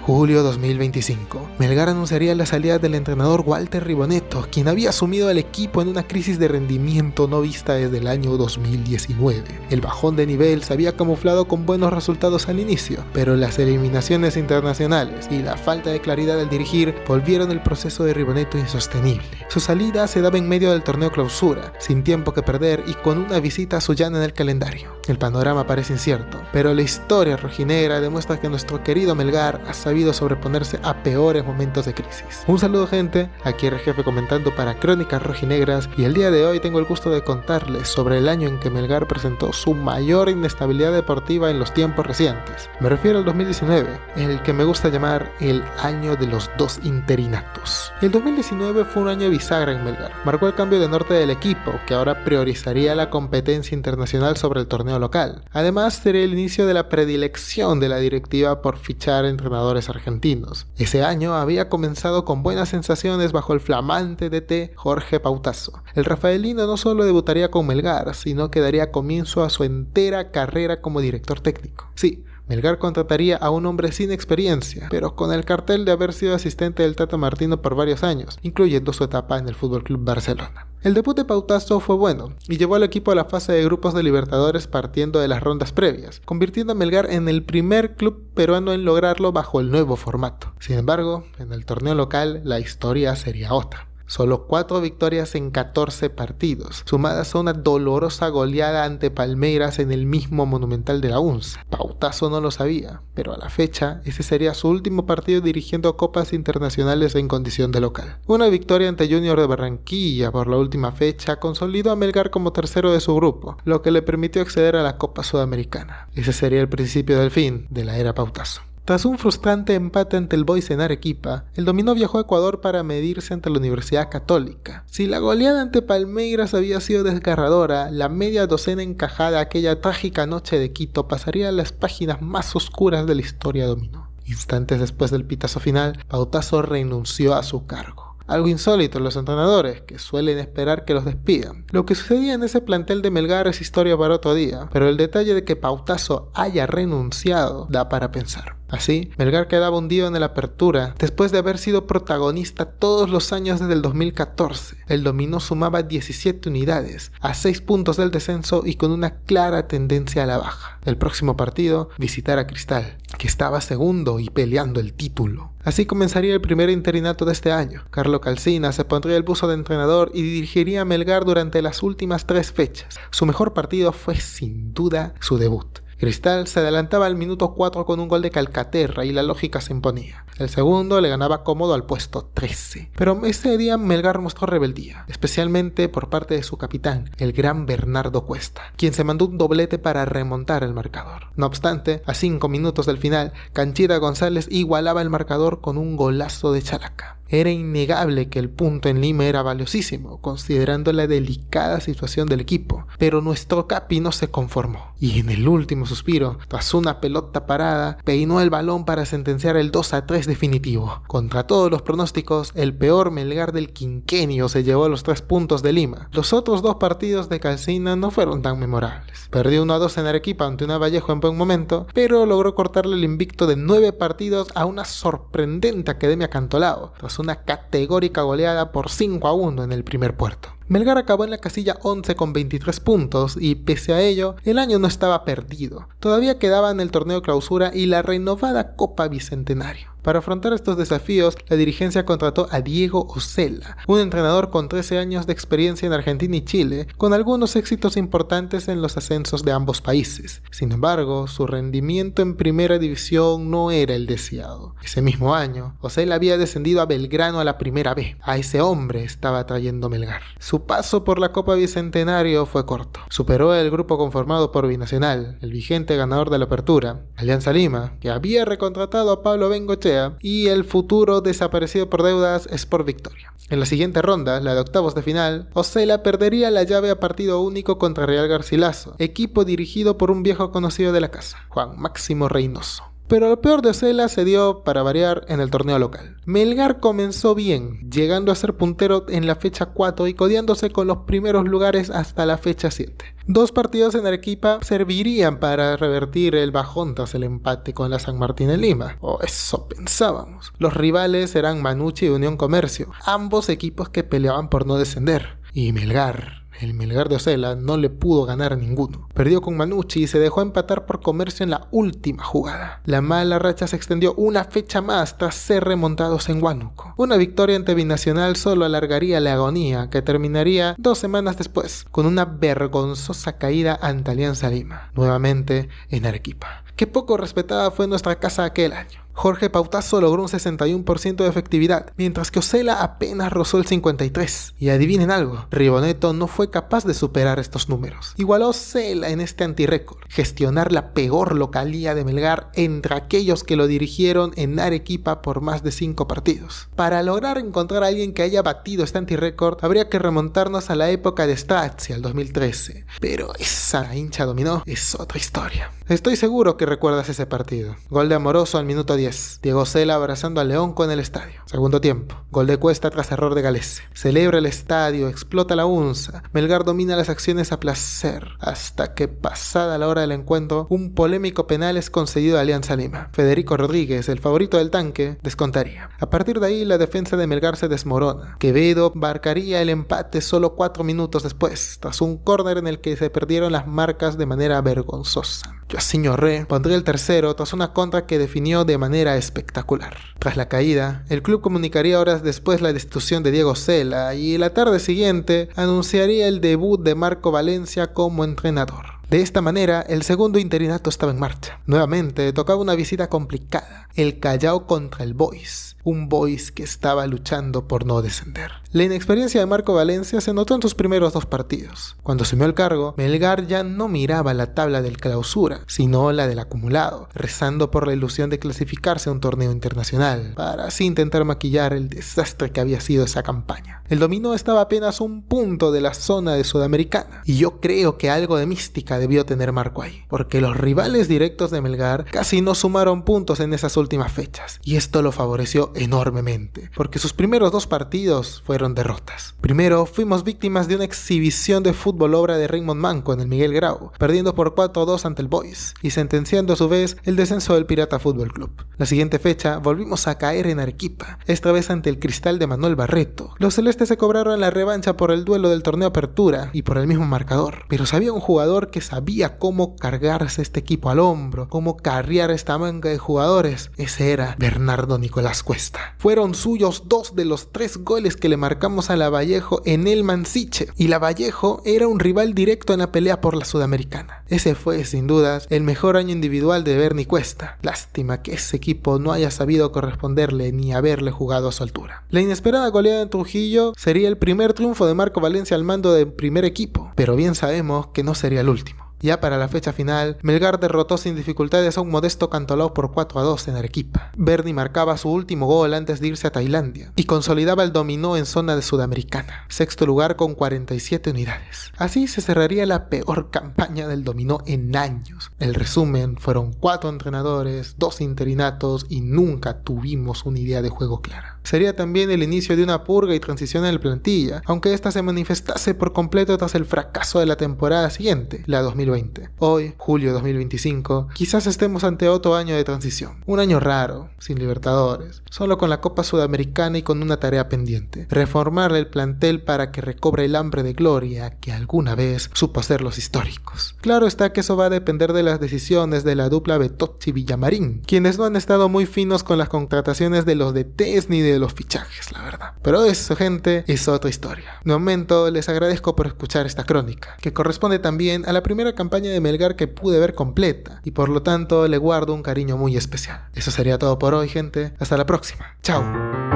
Julio 2025. Melgar anunciaría la salida del entrenador Walter Ribonetto, quien había asumido al equipo en una crisis de rendimiento no vista desde el año 2019. El bajón de nivel se había camuflado con buenos resultados al inicio, pero las eliminaciones internacionales y la falta de claridad del dirigir volvieron el proceso de Ribonetto insostenible. Su salida se daba en medio del torneo clausura, sin tiempo que perder y con una visita a Sullana en el calendario. El panorama parece incierto, pero la historia rojinegra demuestra que nuestro querido Melgar ha sabido sobreponerse a peores momentos de crisis. Un saludo, gente, aquí el jefe comentando para Crónicas Rojinegras, y el día de hoy tengo el gusto de contarles sobre el año en que Melgar presentó su mayor inestabilidad deportiva en los tiempos recientes. Me refiero al 2019, el que me gusta llamar el año de los dos interinatos. El 2019 fue un año bisagra en Melgar. Marcó el cambio de norte del equipo, que ahora priorizaría la competencia internacional sobre el torneo local. Además, sería el inicio de la predilección de la directiva por fichar entrenadores argentinos. Ese año había comenzado con buenas sensaciones bajo el flamante DT Jorge Pautazo. El rafaelino no solo debutaría con Melgar, sino que daría comienzo a su entera carrera como director técnico. Sí, Melgar contrataría a un hombre sin experiencia, pero con el cartel de haber sido asistente del Tata Martino por varios años, incluyendo su etapa en el FC Barcelona. El debut de Pautazo fue bueno y llevó al equipo a la fase de grupos de Libertadores partiendo de las rondas previas, convirtiendo a Melgar en el primer club peruano en lograrlo bajo el nuevo formato. Sin embargo, en el torneo local la historia sería otra. Solo 4 victorias en 14 partidos, sumadas a una dolorosa goleada ante Palmeiras en el mismo Monumental de la UNSA. Pautazo no lo sabía, pero a la fecha ese sería su último partido dirigiendo copas internacionales en condición de local. Una victoria ante Junior de Barranquilla por la última fecha consolidó a Melgar como tercero de su grupo, lo que le permitió acceder a la Copa Sudamericana. Ese sería el principio del fin de la era Pautazo. Tras un frustrante empate ante el Boys en Arequipa, el Dominó viajó a Ecuador para medirse ante la Universidad Católica. Si la goleada ante Palmeiras había sido desgarradora, la media docena encajada aquella trágica noche de Quito pasaría a las páginas más oscuras de la historia Dominó. Instantes después del pitazo final, Pautazo renunció a su cargo. Algo insólito en los entrenadores, que suelen esperar que los despidan. Lo que sucedía en ese plantel de Melgar es historia para otro día, pero el detalle de que Pautazo haya renunciado da para pensar. Así, Melgar quedaba hundido en la apertura después de haber sido protagonista todos los años desde el 2014. El Dominó sumaba 17 unidades, a 6 puntos del descenso y con una clara tendencia a la baja. El próximo partido, visitar a Cristal, que estaba segundo y peleando el título. Así comenzaría el primer interinato de este año. Carlo Calcina se pondría el buzo de entrenador y dirigiría a Melgar durante las últimas 3 fechas. Su mejor partido fue sin duda su debut. Cristal se adelantaba al minuto 4 con un gol de Calcaterra y la lógica se imponía. El segundo le ganaba cómodo al puesto 13. Pero ese día Melgar mostró rebeldía, especialmente por parte de su capitán, el gran Bernardo Cuesta, quien se mandó un doblete para remontar el marcador. No obstante, a 5 minutos del final, Canchita González igualaba el marcador con un golazo de Chalaca. Era innegable que el punto en Lima era valiosísimo, considerando la delicada situación del equipo, pero nuestro Capi no se conformó, y en el último suspiro, tras una pelota parada, peinó el balón para sentenciar el 2-3 definitivo. Contra todos los pronósticos, el peor Melgar del quinquenio se llevó los 3 puntos de Lima. Los otros 2 partidos de Calcina no fueron tan memorables. Perdió 1-2 en Arequipa ante una Vallejo en buen momento, pero logró cortarle el invicto de 9 partidos a una sorprendente Academia Cantolao, tras una categórica goleada por 5-1 en el primer puerto. Melgar acabó en la casilla 11 con 23 puntos y pese a ello, el año no estaba perdido. Todavía quedaban el torneo clausura y la renovada Copa Bicentenario. Para afrontar estos desafíos, la dirigencia contrató a Diego Osella, un entrenador con 13 años de experiencia en Argentina y Chile, con algunos éxitos importantes en los ascensos de ambos países. Sin embargo, su rendimiento en primera división no era el deseado. Ese mismo año, Osella había descendido a Belgrano a la primera B. A ese hombre estaba trayendo Melgar. Su paso por la Copa Bicentenario fue corto. Superó el grupo conformado por Binacional, el vigente ganador de la Apertura, Alianza Lima, que había recontratado a Pablo Bengochea, y el futuro desaparecido por deudas Sport Victoria. En la siguiente ronda, la de octavos de final, Osella perdería la llave a partido único contra Real Garcilaso, equipo dirigido por un viejo conocido de la casa, Juan Máximo Reynoso. Pero lo peor de Osela se dio, para variar, en el torneo local. Melgar comenzó bien, llegando a ser puntero en la fecha 4 y codeándose con los primeros lugares hasta la fecha 7. 2 partidos en Arequipa servirían para revertir el bajón tras el empate con la San Martín en Lima. O eso pensábamos. Los rivales eran Manucci y Unión Comercio, ambos equipos que peleaban por no descender. Y el Melgar de Osela, no le pudo ganar a ninguno. Perdió con Manucci y se dejó empatar por Comercio en la última jugada. La mala racha se extendió una fecha más tras ser remontados en Huánuco. Una victoria ante Binacional solo alargaría la agonía, que terminaría 2 semanas después, con una vergonzosa caída ante Alianza Lima, nuevamente en Arequipa. Qué poco respetada fue nuestra casa aquel año. Jorge Pautazo logró un 61% de efectividad, mientras que Osela apenas rozó el 53%. Y adivinen algo, Ribonetto no fue capaz de superar estos números. Igualó a Osela en este antirécord, gestionar la peor localía de Melgar entre aquellos que lo dirigieron en Arequipa por más de 5 partidos. Para lograr encontrar a alguien que haya batido este antirécord, habría que remontarnos a la época de Stracci, al 2013. Pero esa hincha dominó es otra historia. Estoy seguro que recuerdas ese partido. Gol de Amoroso al minuto 10. Diego Osela abrazando a Leonco en el estadio. Segundo tiempo. Gol de Cuesta tras error de Galese. Celebra el estadio, explota la unza. Melgar domina las acciones a placer. Hasta que, pasada la hora del encuentro, un polémico penal es concedido a Alianza Lima. Federico Rodríguez, el favorito del tanque, descontaría. A partir de ahí, la defensa de Melgar se desmorona. Quevedo marcaría el empate solo 4 minutos después, tras un córner en el que se perdieron las marcas de manera vergonzosa. Yosinho Re pondría el tercero tras una contra que definió de manera espectacular. Tras la caída, el club comunicaría horas después la destitución de Diego Osela y la tarde siguiente anunciaría el debut de Marco Valencia como entrenador. De esta manera, el segundo interinato estaba en marcha. Nuevamente, tocaba una visita complicada, el Callao contra el Boys, un Boys que estaba luchando por no descender. La inexperiencia de Marco Valencia se notó en sus primeros 2 partidos. Cuando asumió el cargo, Melgar ya no miraba la tabla del clausura, sino la del acumulado, rezando por la ilusión de clasificarse a un torneo internacional, para así intentar maquillar el desastre que había sido esa campaña. El dominó estaba apenas un punto de la zona de Sudamericana, y yo creo que algo de mística debió tener Marco ahí, porque los rivales directos de Melgar casi no sumaron puntos en esas últimas fechas, y esto lo favoreció enormemente, porque sus primeros 2 partidos fueron derrotas. Primero, fuimos víctimas de una exhibición de fútbol obra de Raymond Manco en el Miguel Grau, perdiendo por 4-2 ante el Boys, y sentenciando a su vez el descenso del Pirata Fútbol Club. La siguiente fecha, volvimos a caer en Arequipa, esta vez ante el Cristal de Manuel Barreto. Los celestes se cobraron la revancha por el duelo del torneo Apertura y por el mismo marcador, pero sabía un jugador que sabía cómo cargarse este equipo al hombro, cómo carrear esta manga de jugadores. Ese era Bernardo Nicolás Cuesta. Fueron suyos 2 de los 3 goles que le marcamos a Lavallejo en el Mansiche, y Lavallejo era un rival directo en la pelea por la Sudamericana. Ese fue, sin dudas, el mejor año individual de Bernie Cuesta. Lástima que ese equipo no haya sabido corresponderle ni haberle jugado a su altura. La inesperada goleada en Trujillo sería el primer triunfo de Marco Valencia al mando del primer equipo, pero bien sabemos que no sería el último. Ya para la fecha final, Melgar derrotó sin dificultades a un modesto Cantolao por 4-2 en Arequipa. Bernie marcaba su último gol antes de irse a Tailandia y consolidaba el dominó en zona de Sudamericana, 6º lugar con 47 unidades. Así se cerraría la peor campaña del dominó en años. El resumen fueron 4 entrenadores, 2 interinatos y nunca tuvimos una idea de juego clara. Sería también el inicio de una purga y transición en la plantilla, aunque esta se manifestase por completo tras el fracaso de la temporada siguiente, la 2020. Hoy, julio 2025, quizás estemos ante otro año de transición. Un año raro, sin Libertadores, solo con la Copa Sudamericana y con una tarea pendiente: reformar el plantel para que recobre el hambre de gloria que alguna vez supo ser los históricos. Claro está que eso va a depender de las decisiones de la dupla Betozzi-Villamarín, quienes no han estado muy finos con las contrataciones de los DTs ni de los fichajes, la verdad. Pero eso, gente, es otra historia. De momento, les agradezco por escuchar esta crónica, que corresponde también a la primera campaña de Melgar que pude ver completa, y por lo tanto le guardo un cariño muy especial. Eso sería todo por hoy, gente. Hasta la próxima. Chao.